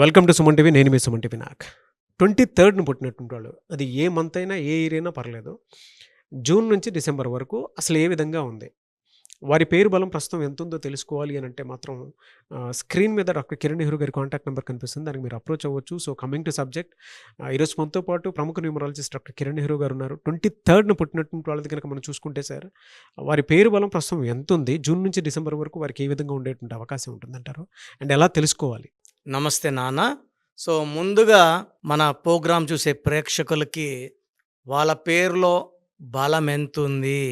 Welcome to Suman TV. నేను మీ Suman TV. నాకు 23 పుట్టినటువంటి వాళ్ళు, అది ఏ మంత్ అయినా ఏ ఇయర్ అయినా పర్లేదు. జూన్ నుంచి డిసెంబర్ వరకు అసలు ఏ విధంగా ఉంది, వారి పేరు బలం ప్రస్తుతం ఎంత ఉందో తెలుసుకోవాలి అని అంటే మాత్రం స్క్రీన్ మీద డాక్టర్ కిరణ్ నెహ్రూ గారి కాంటాక్ట్ నెంబర్ కనిపిస్తుంది, దానికి మీరు అప్రోచ్ అవ్వచ్చు. సో కమింగ్ టు సబ్జెక్ట్, ఈరోజు మనతో పాటు ప్రముఖ న్యూమరాలజిస్ట్ డాక్టర్ కిరణ్ నెహ్రూ గారు ఉన్నారు. 23 పుట్టినటువంటి వాళ్ళది కనుక మనం చూసుకుంటే సార్, వారి పేరు బలం ప్రస్తుతం ఎంత ఉంది, జూన్ నుంచి డిసెంబర్ వరకు వారికి ఏ విధంగా ఉండేటువంటి అవకాశం ఉంటుందంటారు, అండ్ ఎలా తెలుసుకోవాలి? నమస్తే నాన్న. సో ముందుగా మన ప్రోగ్రాం చూసే ప్రేక్షకులకి వాళ్ళ పేరులో బలం ఎంతుంది,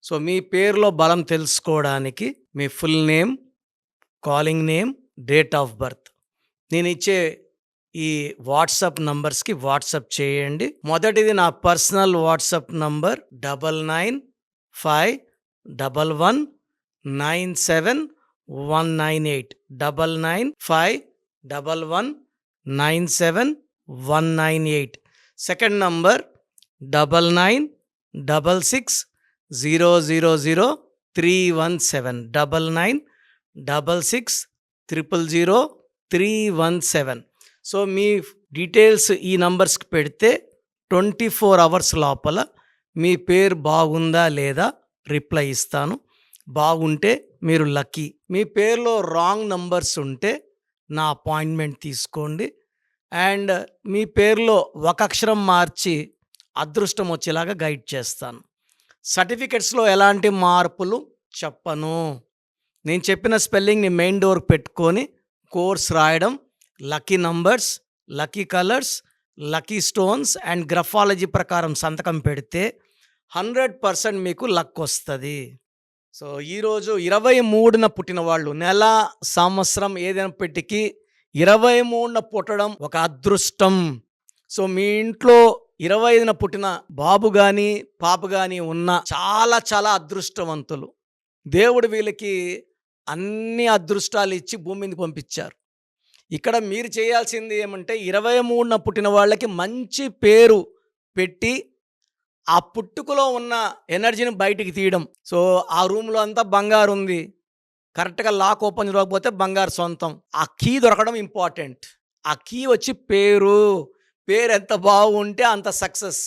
సో మీ పేరులో బలం తెలుసుకోవడానికి మీ full name, calling name, date of birth నేను ఇచ్చే ఈ వాట్సాప్ నంబర్స్కి వాట్సాప్ చేయండి. మొదటిది నా personal WhatsApp number 9951197198 9951197198. Second number 9966000317 9966000317. So మీ డీటెయిల్స్ ఈ నంబర్స్కి పెడితే 24 అవర్స్ లోపల మీ పేరు బాగుందా లేదా రిప్లై ఇస్తాను. బాగుంటే మీరు లక్కీ. మీ పేరులో రాంగ్ నంబర్స్ ఉంటే నా అపాయింట్మెంట్ తీసుకోండి. అండ్ మీ పేరులో ఒక అక్షరం మార్చి అదృష్టం వచ్చేలాగా గైడ్ చేస్తాను. సర్టిఫికెట్స్లో ఎలాంటి మార్పులు చెప్పను. నేను చెప్పిన స్పెల్లింగ్ని మెయిన్ డోర్కి పెట్టుకొని కోర్స్ రాయడం, lucky numbers, lucky colours, lucky stones and graphology ప్రకారం సంతకం పెడితే 100% మీకు లక్ వస్తుంది. సో ఈరోజు 23న పుట్టిన వాళ్ళు, నెల సంవత్సరం ఏదైనప్పటికీ 23న పుట్టడం ఒక అదృష్టం. సో మీ ఇంట్లో 25న పుట్టిన బాబు కానీ పాప కానీ ఉన్న చాలా చాలా అదృష్టవంతులు. దేవుడు వీళ్ళకి అన్ని అదృష్టాలు ఇచ్చి భూమి మీదకి పంపించారు. ఇక్కడ మీరు చేయాల్సింది ఏమంటే 23న పుట్టిన వాళ్ళకి మంచి పేరు పెట్టి ఆ పుట్టుకలో ఉన్న ఎనర్జీని బయటికి తీయడం. సో ఆ రూమ్లో అంతా బంగారు ఉంది, కరెక్ట్గా లాక్ ఓపెన్ చేయకపోతే బంగారు సొంతం. ఆ కీ దొరకడం ఇంపార్టెంట్. ఆ కీ వచ్చి పేరు ఎంత బాగుంటే అంత సక్సెస్.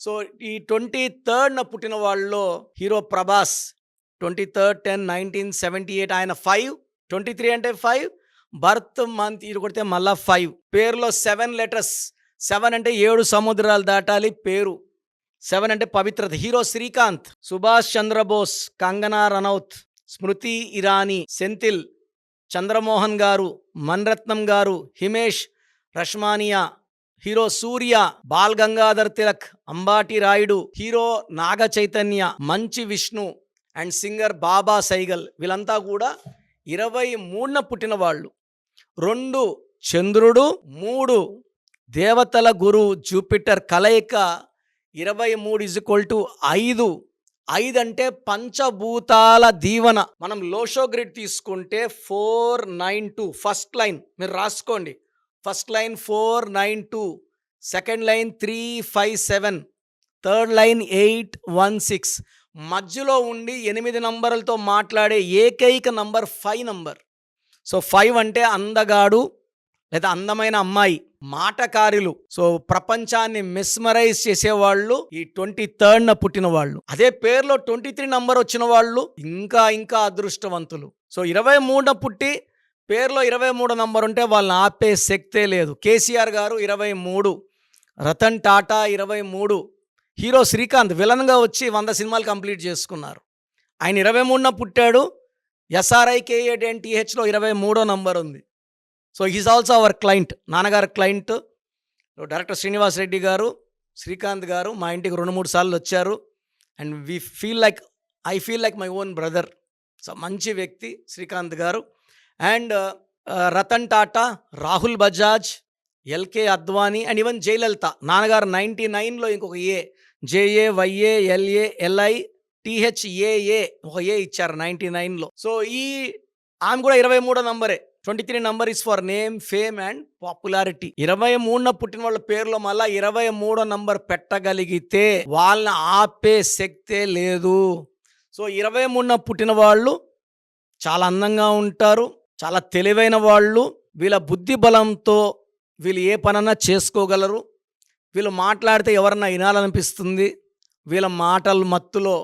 సో ఈ 23న పుట్టిన వాళ్ళలో హీరో ప్రభాస్ 23/10/1978 ఆయన 5, 23 అంటే 5, బర్త్ మంత్ ఇది కొడితే మళ్ళా 5. పేరులో 7 లెటర్స్. 7 అంటే 7 సముద్రాలు దాటాలి పేరు. 7 అంటే పవిత్రత. హీరో శ్రీకాంత్, సుభాష్ చంద్రబోస్, కంగనా రనౌత్, స్మృతి ఇరానీ, సెంథిల్, చంద్రమోహన్ గారు, మన్రత్నం గారు, హిమేష్ రష్మానియా, హీరో సూర్య, బాల్ గంగాధర్ తిలక్, అంబాటి రాయుడు, హీరో నాగ చైతన్య, మంచి విష్ణు అండ్ సింగర్ బాబా సైగల్. వీళ్ళంతా కూడా 23న పుట్టిన వాళ్ళు. 2 చంద్రుడు, 3 దేవతల గురు జూపిటర్ కలయిక 23 = 5. 5 అంటే పంచభూతాల దీవెన. మనం లోషో గ్రిడ్ తీసుకుంటే 492 ఫస్ట్ లైన్ మీరు రాసుకోండి. First line 492, second line 357, third line 816. మధ్యలో ఉండి 8 నంబర్లతో మాట్లాడే ఏకైక నంబర్ 5 నంబర్. సో 5 అంటే అందగాడు లేదా అందమైన అమ్మాయి, మాటకారులు. సో ప్రపంచాన్ని మెస్మరైజ్ చేసేవాళ్ళు ఈ 23న పుట్టిన వాళ్ళు. అదే పేరులో 23 నంబర్ వచ్చిన వాళ్ళు ఇంకా ఇంకా అదృష్టవంతులు. సో 23న పుట్టి పేరులో 23 నంబర్ ఉంటే వాళ్ళని ఆపే శక్తే లేదు. కేసీఆర్ గారు 23, రతన్ టాటా 23, హీరో శ్రీకాంత్ విలన్గా వచ్చి 100 సినిమాలు కంప్లీట్ చేసుకున్నారు. ఆయన 23న పుట్టాడు. SRIKANTHలో 23వ నంబర్ ఉంది. So he's also our client, నాన్నగారు క్లయింట్. డైరెక్టర్ శ్రీనివాస్ రెడ్డి గారు, శ్రీకాంత్ గారు మా ఇంటికి 2-3 సార్లు వచ్చారు. And I feel like my own brother. So మంచి వ్యక్తి Srikanth garu. And Ratan Tata, Rahul Bajaj, LK Advani and even Jayalalithaa. నాన్నగారు 99లో ఇంకొక JAYALALITHAA ఒక ఏ ఇచ్చారు 99లో. సో ఆమె కూడా 23వ నంబరే. 23 number is for name, fame and popularity. 23న పుట్టిన వాళ్ళ పేరులో మళ్ళీ 23వ నంబర్ పెట్టగలిగితే వాళ్ళని ఆపే శక్తే లేదు. సో 23న పుట్టిన వాళ్ళు చాలా అందంగా ఉంటారు, చాలా తెలివైన వాళ్ళు, వీళ్ళ బుద్ధి బలంతో వీళ్ళు ఏ పనన్నా చేసుకోగలరు. వీళ్ళు మాట్లాడితే ఎవరన్నా వినాలనిపిస్తుంది. వీళ్ళ మాటల మత్తులో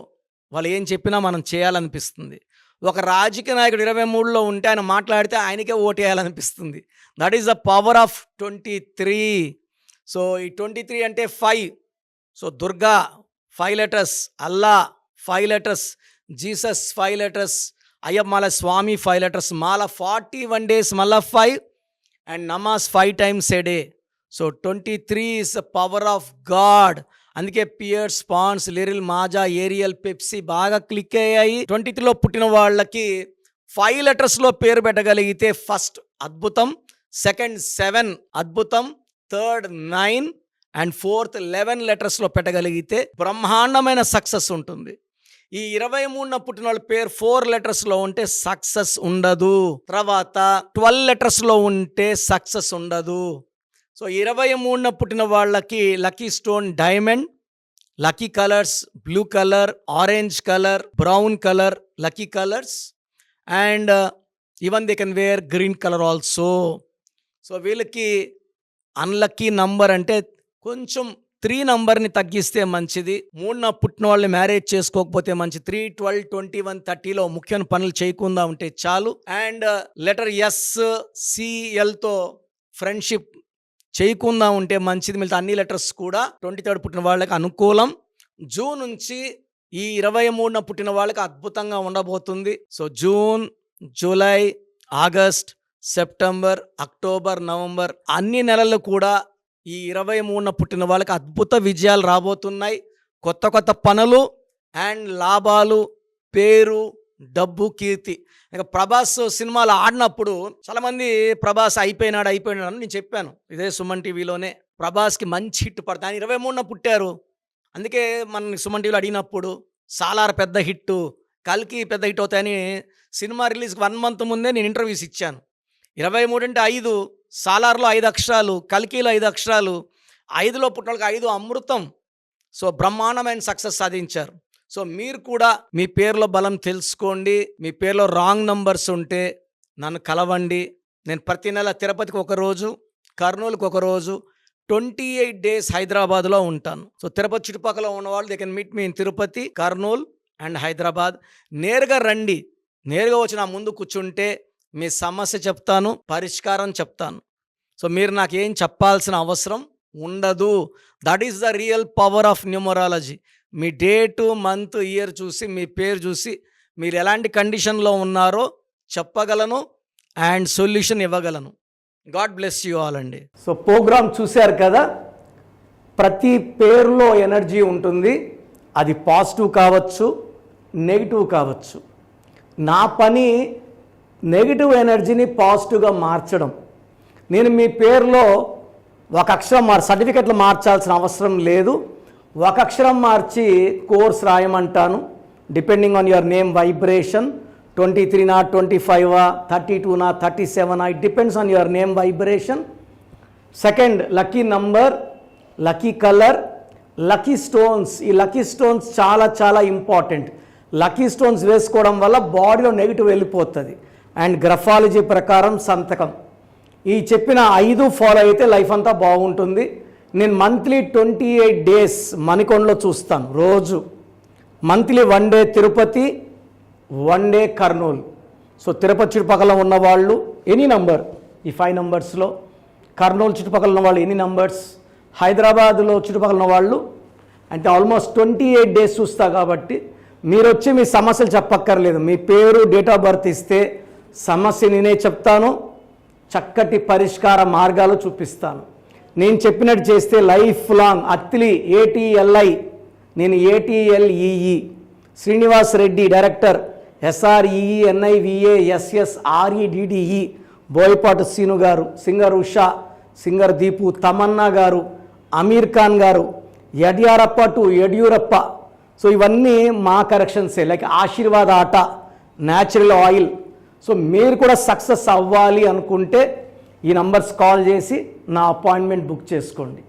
వాళ్ళు ఏం చెప్పినా మనం చేయాలనిపిస్తుంది. ఒక రాజకీయ నాయకుడు 23లో ఉంటే ఆయన మాట్లాడితే ఆయనకే ఓటేయాలనిపిస్తుంది. That is the power of 23. So ఈ 23 అంటే 5. So Durga 5 letters, Allah 5 letters, Jesus 5 letters, అయ్యప్పమాల స్వామి 5 లెటర్స్, మాల 41 days మళ్ళా 5, అండ్ నమాజ్ 5 times a day. So 23 is the power of God. అందుకే Pears, Ponds, Liril, Maaza, Ariel, Pepsi బాగా క్లిక్ అయ్యాయి. 23లో పుట్టిన వాళ్ళకి 5 లెటర్స్లో పేరు పెట్టగలిగితే ఫస్ట్ అద్భుతం, సెకండ్ 7 అద్భుతం, థర్డ్ 9 అండ్ ఫోర్త్ 11 లెటర్స్లో పెట్టగలిగితే బ్రహ్మాండమైన సక్సెస్ ఉంటుంది. ఈ 23న పుట్టిన వాళ్ళ పేరు 4 లెటర్స్లో ఉంటే సక్సెస్ ఉండదు. తర్వాత 12 లెటర్స్లో ఉంటే సక్సెస్ ఉండదు. సో 23న పుట్టిన వాళ్ళకి lucky stone diamond, lucky colours blue colour, orange colour, brown colour lucky colours, and even they can wear green colour also. So వీళ్ళకి అన్లక్కీ నంబర్ అంటే కొంచెం 3 నంబర్ని తగ్గిస్తే మంచిది. 3న పుట్టిన వాళ్ళని మ్యారేజ్ చేసుకోకపోతే మంచిది. 3, 12, 21, 30లో ముఖ్యమైన పనులు చేయకుండా ఉంటే చాలు. అండ్ లెటర్ SCLతో ఫ్రెండ్షిప్ చేయకుండా ఉంటే మంచిది. మిగతా అన్ని లెటర్స్ కూడా 23 పుట్టిన వాళ్ళకి అనుకూలం. జూన్ నుంచి ఈ 23న పుట్టిన వాళ్ళకి అద్భుతంగా ఉండబోతుంది. So June, July, August, September, October, November అన్ని నెలలు కూడా ఈ 23న పుట్టిన వాళ్ళకి అద్భుత విజయాలు రాబోతున్నాయి. కొత్త కొత్త పనులు అండ్ లాభాలు, పేరు, డబ్బు, కీర్తి. ఇక ప్రభాస్ సినిమాలు ఆడినప్పుడు చాలామంది ప్రభాస్ అయిపోయినాడు అని నేను చెప్పాను ఇదే సుమన్ టీవీలోనే. ప్రభాస్కి మంచి హిట్ పడుతుంది. ఆయన 23న పుట్టారు. అందుకే మన సుమన్ టీవీలో అడిగినప్పుడు సాలార్ పెద్ద హిట్, కల్కి పెద్ద హిట్ అవుతాయని సినిమా రిలీజ్కి 1 month ముందే నేను ఇంటర్వ్యూస్ ఇచ్చాను. 23 అంటే 5, సాలార్లో 5 అక్షరాలు, కల్కీలో 5 అక్షరాలు, 5లో పుట్టిన వాళ్ళకి 5 అమృతం. సో బ్రహ్మాండమైన సక్సెస్ సాధించారు. సో మీరు కూడా మీ పేరులో బలం తెలుసుకోండి. మీ పేరులో రాంగ్ నంబర్స్ ఉంటే నన్ను కలవండి. నేను ప్రతి నెల తిరుపతికి ఒకరోజు, కర్నూలుకి ఒకరోజు, 28 days హైదరాబాద్లో ఉంటాను. సో తిరుపతి చుట్టుపక్కల ఉన్నవాళ్ళు they can meet me in Tirupati, Kurnool and Hyderabad. నేరుగా రండి. నేరుగా వచ్చి నా ముందు కూర్చుంటే మీ సమస్య చెప్తాను, పరిష్కారం చెప్తాను. సో మీరు నాకేం చెప్పాల్సిన అవసరం ఉండదు. That is the real power of numerology. Me date, month, year చూసి, మీ పేరు చూసి మీరు ఎలాంటి కండిషన్లో ఉన్నారో చెప్పగలను అండ్ సొల్యూషన్ ఇవ్వగలను. గాడ్ బ్లెస్ యూ ఆల్ అండి. సో ప్రోగ్రామ్ చూశారు కదా, ప్రతి పేరులో ఎనర్జీ ఉంటుంది. అది పాజిటివ్ కావచ్చు, నెగిటివ్ కావచ్చు. నా పని నెగిటివ్ ఎనర్జీని పాజిటివ్గా మార్చడం. నేను మీ పేరులో ఒక అక్షరం సర్టిఫికెట్లు మార్చాల్సిన అవసరం లేదు. ఒక అక్షరం మార్చి కోర్స్ రాయమంటాను. Depending on your name vibration, 23నా, 25ఆ, 32నా, 37ఆ, it depends on your name vibration. Second lucky number, lucky colour, lucky stones. ఈ లక్కీ స్టోన్స్ చాలా చాలా ఇంపార్టెంట్. లక్కీ స్టోన్స్ వేసుకోవడం వల్ల బాడీలో నెగిటివ్ వెళ్ళిపోతుంది. అండ్ గ్రఫాలజీ ప్రకారం సంతకం. ఈ చెప్పిన 5 ఫాలో అయితే లైఫ్ అంతా బాగుంటుంది. నేను మంత్లీ 28 days మణికొండలో చూస్తాను రోజు. Monthly 1 day Tirupati, 1 day Kurnool. So Tirupati చుట్టుపక్కల ఉన్నవాళ్ళు ఎనీ నంబర్, ఈ 5 numbers, కర్నూలు చుట్టుపక్కల ఉన్న వాళ్ళు ఎనీ నంబర్స్, హైదరాబాద్లో చుట్టుపక్కల ఉన్న వాళ్ళు అంటే ఆల్మోస్ట్ 28 days చూస్తా. కాబట్టి మీరు వచ్చి మీ సమస్యలు చెప్పక్కర్లేదు. మీ పేరు, డేట్ ఆఫ్ బర్త్ ఇస్తే సమస్య నేనే చెప్తాను, చక్కటి పరిష్కార మార్గాలు చూపిస్తాను. నేను చెప్పినట్టు చేస్తే లైఫ్ లాంగ్. అత్తిలి ATLI, నేను ATLEE, Srinivas Reddy director, SREENIVASSREDDE, Boyapati Seenu garu, singer Usha, singer Deepu, Tamannaah garu, Aamir Khan గారు, యడ్యారప్ప టు యడ్యూరప్ప. సో ఇవన్నీ మా కరెక్షన్సే. లైక్ ఆశీర్వాద ఆట, న్యాచురల్ ఆయిల్. సో మీరు కూడా సక్సెస్ అవ్వాలి అనుకుంటే ఈ నంబర్స్ కాల్ చేసి నా అపాయింట్మెంట్ బుక్ చేసుకోండి.